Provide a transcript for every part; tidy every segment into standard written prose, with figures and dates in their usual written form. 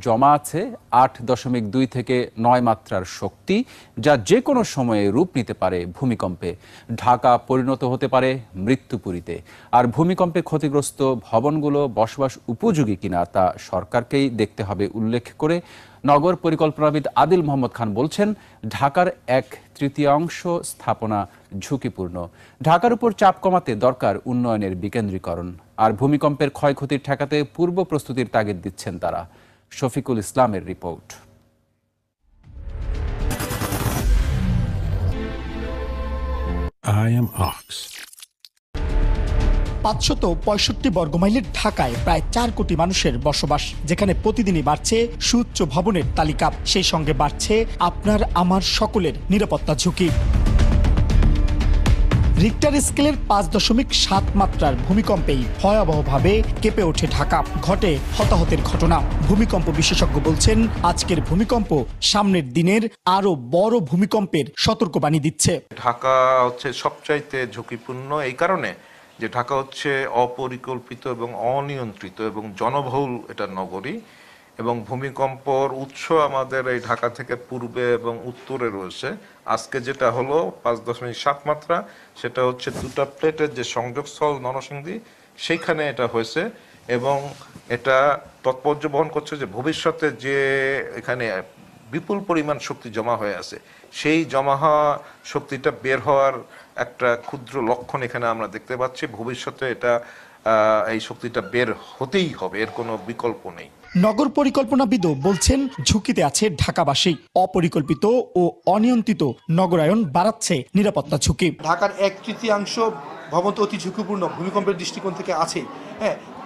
জমা আছে 8.2 থেকে 9 মাত্রার শক্তি, যা যে কোনো সময়ে রূপ নিতে পারে ভূমিকম্পে। ঢাকা পরিণত হতে পারে মৃত্যুপুরীতে। আর ভূমিকম্পে ক্ষতিগ্রস্ত ভবনগুলো বসবাস উপযোগী কিনা তা সরকারকেই দেখতে হবে উল্লেখ করে নগর পরিকল্পনাবিদ আদিল মোহাম্মদ খান বলছেন, ঢাকার 1/3 স্থাপনা ঝুঁকিপূর্ণ। ঢাকার উপর চাপ কমাতে দরকার উন্নয়নের বিকেন্দ্রীকরণ। আর ভূমিকম্পের ক্ষয়ক্ষতি ঠেকাতে পূর্ব প্রস্তুতির তাগিদ দিচ্ছেন তারা। শফিকুল ইসলামের রিপোর্ট। I am Ox. 565 বর্গমাইলের ঢাকায় প্রায় 4 কোটি মানুষের বসবাস, যেখানে প্রতিদিনই বাড়ছে সুউচ্চ ভবনের তালিকা। সেই সঙ্গে বাড়ছে আপনার আমার সকলের নিরাপত্তা ঝুঁকি। রিক্টার স্কেলের 5.7 মাত্রার ভূমিকম্পেই ভয়াবহভাবে কেঁপে ওঠে ঢাকা। ঘটে হতাহতের ঘটনা। ভূমিকম্প বিশেষজ্ঞ বলছেন, আজকের ভূমিকম্প সামনের দিনের আরো বড় ভূমিকম্পের সতর্কবাণী দিচ্ছে। ঢাকা হচ্ছে সবচাইতে ঝুঁকিপূর্ণ এই কারণে যে ঢাকা হচ্ছে অপরিকল্পিত এবং অনিয়ন্ত্রিত এবং জনবহুল এটা নগরী, এবং ভূমিকম্পর উৎস আমাদের এই ঢাকা থেকে পূর্বে এবং উত্তরে রয়েছে। আজকে যেটা হলো 5.7 মাত্রা, সেটা হচ্ছে দুটা প্লেটের যে সংযোগস্থল নরসিংদী, সেইখানে এটা হয়েছে। এবং এটা তাৎপর্য বহন করছে যে ভবিষ্যতে যে এখানে বিপুল পরিমাণ শক্তি জমা হয়ে আছে, সেই জমা হওয়া শক্তিটা বের হওয়ার একটা ক্ষুদ্র লক্ষণ এখানে আমরা দেখতে পাচ্ছি। ভবিষ্যতে এটা এই শক্তিটা বের হতেই হবে, এর কোনো বিকল্প নেই। নগর পরিকল্পনাবিদও বলছেন, ঝুঁকিতে আছে ঢাকাবাসী। অপরিকল্পিত ও অনিয়ন্ত্রিত নগরায়ন বাড়াচ্ছে নিরাপত্তা ঝুঁকি। ঢাকার 1/3 ভবন তো অতি ঝুঁকিপূর্ণ ভূমিকম্পের দৃষ্টিকোণ থেকে আছে।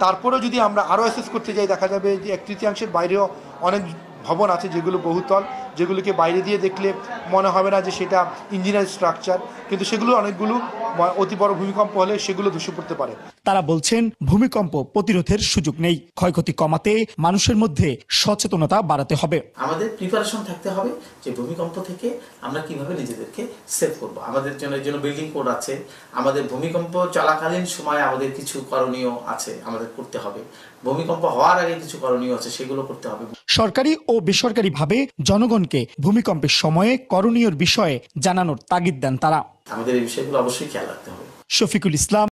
তারপরেও যদি আমরা আরও অ্যাসেস করতে যাই, দেখা যাবে যে 1/3 বাইরেও অনেক ভবন আছে যেগুলো বহুতল, যেগুলোকে বাইরে দিয়ে দেখলে মনে হবে না যে সেটা ইঞ্জিনিয়ার স্ট্রাকচার, কিন্তু সেগুলো অনেকগুলো অতি বড় ভূমিকম্প হলে সেগুলো ধসে পড়তে পারে। তারা বলছেন, ভূমিকম্প প্রতিরোধের সুযোগ নেই। ক্ষয়ক্ষতি কমাতে মানুষের মধ্যে সচেতনতা বাড়াতে হবে। আমাদের প্রিপারেশন থাকতে হবে যে ভূমিকম্প থেকে আমরা কিভাবে নিজেদেরকে সেভ করব। আমাদের জন্য বিল্ডিং কোড আছে, আমাদের ভূমিকম্প চলাকালীন সময় আমাদের কিছু করণীয় আছে, আমাদের করতে হবে। ভূমিকম্প হওয়ার আগে কিছু করণীয় আছে, সেগুলো করতে হবে। সরকারি ও বেসরকারিভাবে জনগণকে ভূমিকম্পের সময়ে করণীয় বিষয়ে জানানোর তাগিদ দেন তারা। আমাদের এই বিষয়গুলো অবশ্যই খেয়াল রাখতে হবে। শফিকুল ইসলাম।